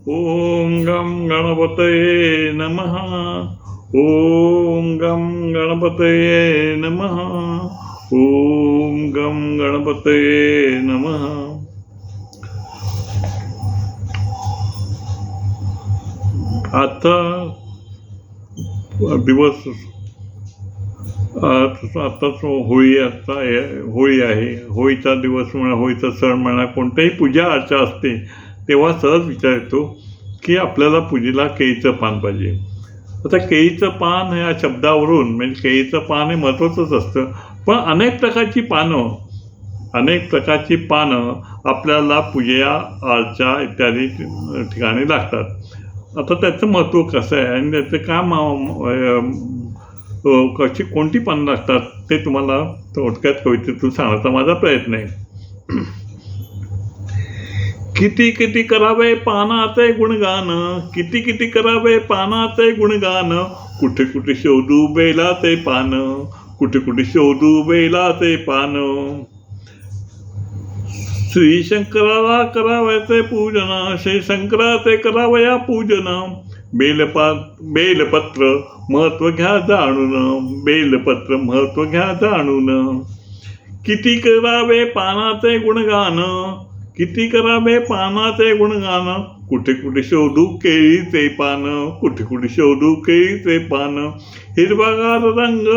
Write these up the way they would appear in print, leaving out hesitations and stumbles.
ओम गम गणपतये नमः. ओम गम गणपतये नमः. ओम गम गणपतये नमः. आता दिवस आताच होळी होळी आहे. होळीचा दिवस म्हणा, होळीचा सण म्हणा, कोणत्याही पूजा अर्चा असते तेव्हा सहज विचार येतो की आपल्याला पूजेला केळीचं पान पाहिजे. आता केळीचं पान ह्या शब्दावरून म्हणजे केळीचं पान हे महत्त्वाचंच असतं, पण अनेक प्रकारची पानं आपल्याला पूजा अर्चा इत्यादी ठिकाणी लागतात. आता त्याचं महत्त्व कसं आहे आणि त्याचं कशी कोणती पानं लागतात ते तुम्हाला थोडक्यात कवितेतून सांगण्याचा माझा प्रयत्न आहे. किती किती करावे पानाचे गुणगान, किती किती करावे पानाचे गुणगान, कुठे कुठे शोधू बेलाचे पान, कुठे कुठे शोधू बेलाचे पान. श्री शंकराला करावयाचे पूजन, श्री शंकराचे करावया पूजन. बेलपत्र महत्व घ्या जाणून, बेलपत्र महत्व घ्या जाणून. किती करावे पानाचे गुणगान, किती करावे पानाचे गुणगान, कुठे कुठे शोधू केळीचे पान, कुठे कुठे शोधू केळीचे पान. हिरवागार रंग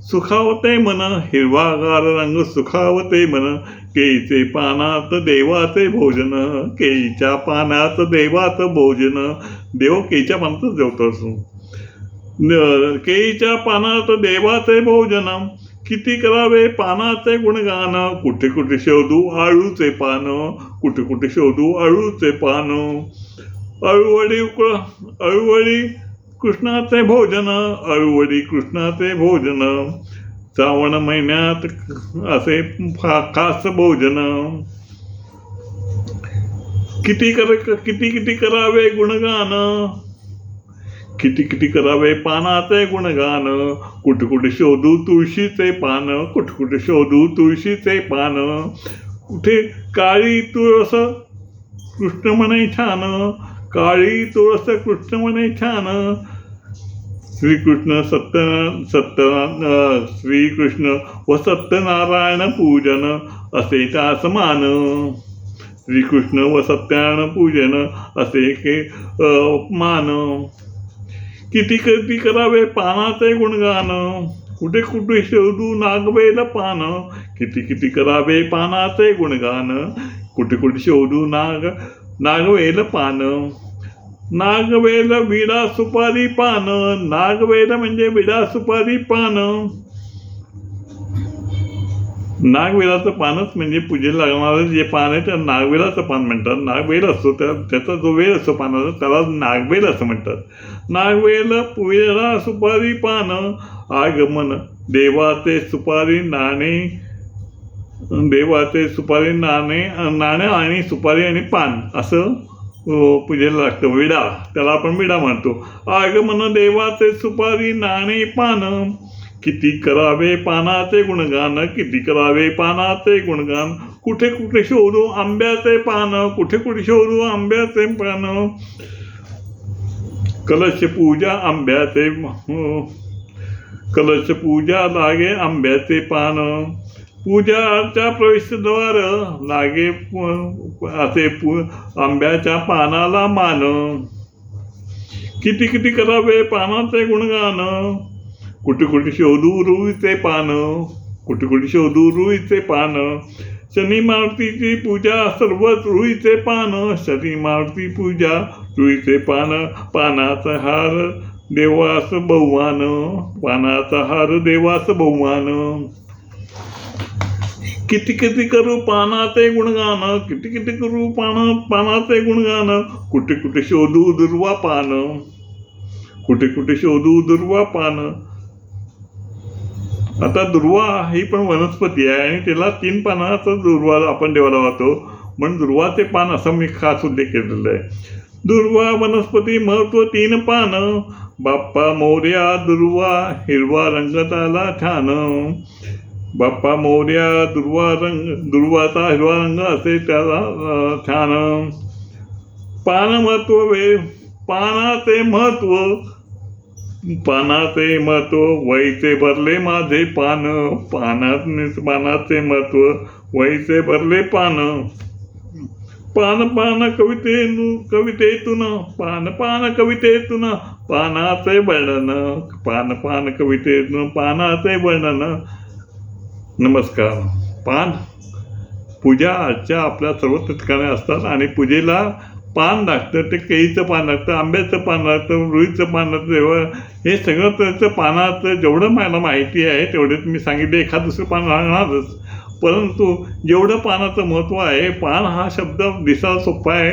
सुखावते मन, हिरवागार रंग सुखावते मन. केळीचे पानात देवाचे भोजन, केळीच्या पानात देवाचं भोजन. देव केळीच्या पानातच जेवतो असो. केळीच्या पानात देवाचे भोजन. किती करावे पानाचे गुणगान, कुठे कुठे शोधू आळूचे पान, कुठे कुठे शोधू आळूचे पान. अळूवडी कृष्णाचे भोजन, अळूवडी कृष्णाचे भोजन. श्रावण महिन्यात असे खास भोजन. किती किती करावे गुणगान, किती किती करावे पानाचे गुणगान. कुठे कुठे शोधू तुळशीचे पान, कुठे कुठे शोधू तुळशीचे पान. कुठे काळी तुळस कृष्ण म्हणे छान, काळी तुळस कृष्ण म्हणे छान. श्रीकृष्ण श्रीकृष्ण व सत्यनारायण पूजन असे त्यास मान. श्रीकृष्ण व सत्यानारायण पूजन असे के मान. किती किती करावे पानाचे गुणगान, कुठे कुठे शोधू नागवेल पान. किती किती करावे पानाचे गुणगान, कुठे कुठे शोधू नागवेल पान. नागवेल विडा सुपारी पान, नागवेल म्हणजे विडा सुपारी पान. नागवेलाचं पानच म्हणजे पूजेला लागणारं जे पान आहे त्याला नागवेलाचं पान म्हणतात. नागवेल असतो त्याचा जो वेल असतो पानाचा त्याला नागवेल असं म्हणतात. नागवेल विडा सुपारी पान. आगमन देवाचे सुपारी नाणे, देवाचे सुपारी नाणे आणि सुपारी आणि पान असं पूजेला लागतं. विडा त्याला आपण विडा म्हणतो. आगमन देवाचे सुपारी नाणे पान. किती करावे पानाचे गुणगान, किती करावे पानाचे गुणगान. कुठे कुठे शोधू आंब्याचे पान, कुठे कुठे शोधू आंब्याचे पान. कलश पूजा आंब्याचे, कलश पूजा लागे आंब्याचे पान. पूजाच्या प्रवेशद्वार लागे असे आंब्याच्या पानाला मान. किती किती करावे पानाचे गुणगान, कुठे कुठे शोधू रुईचे पान, कुठे कुठे शोधू रुईचे पान. शनी मारुतीची पूजा सर्वच रुईचे पान, शनी मारुती पूजा रुईचे पान. पानाचा हार देवास बहुमान, पानाचा हार देवास बहुमान. किती किती करू पानाचे गुणगान, किती किती करू पानाचे गुणगान. कुठे कुठे शोधू दुर्वा पान, कुठे कुठे शोधू दुर्वा पान. आता दुर्वा ही पण वनस्पती आहे आणि त्याला 3 पानाचा दुर्वा आपण देवाला वाहतो म्हणून दुर्वाचे पान असं मी खास उल्लेख केलेला आहे. दुर्वा वनस्पती महत्व 3 पान. बाप्पा मोर्या दुर्वा हिरवा रंग त्याला छान. बाप्पा मोर्या दुर्वाचा हिरवा रंग असे त्याला छान. पानाचे महत्व वैसे भरले माझे पान. पानाचे महत्व वैसे भरले पान. पान कवितेतून पानाचे वर्णन. नमस्कार. पूजा अर्चा आपल्या सर्व ठिकाणी असतात आणि पूजेला पान लागतं. ते केळीचं पान लागतं, आंब्याचं पान लागतं, रुईचं पान लागतं. हे सगळं त्याचं पानाचं जेवढं मला माहिती आहे तेवढेच मी सांगितले. एखाद दुसरं पान लागणारच, परंतु जेवढं पानाचं महत्त्व आहे, पान हा शब्द दिसायला सोपा आहे.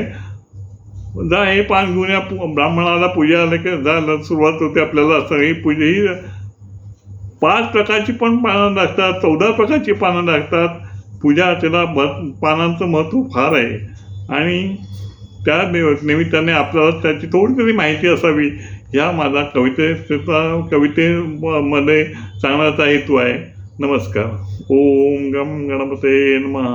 जा हे पान घेऊन या ब्राह्मणाला पूजाला झालं सुरुवात होते. आपल्याला सगळी पूजा ही 5 प्रकारची पण पानं लागतात, 14 प्रकारची पानं लागतात. पूजा अर्चेला पानांचं महत्त्व फार आहे आणि त्या निमित्ताने आपल्याला त्याची थोडी तरी माहिती असावी, ह्या माझा कवितेमध्ये सांगण्याचा हेतू आहे. नमस्कार. ओम गम गणपते नमः.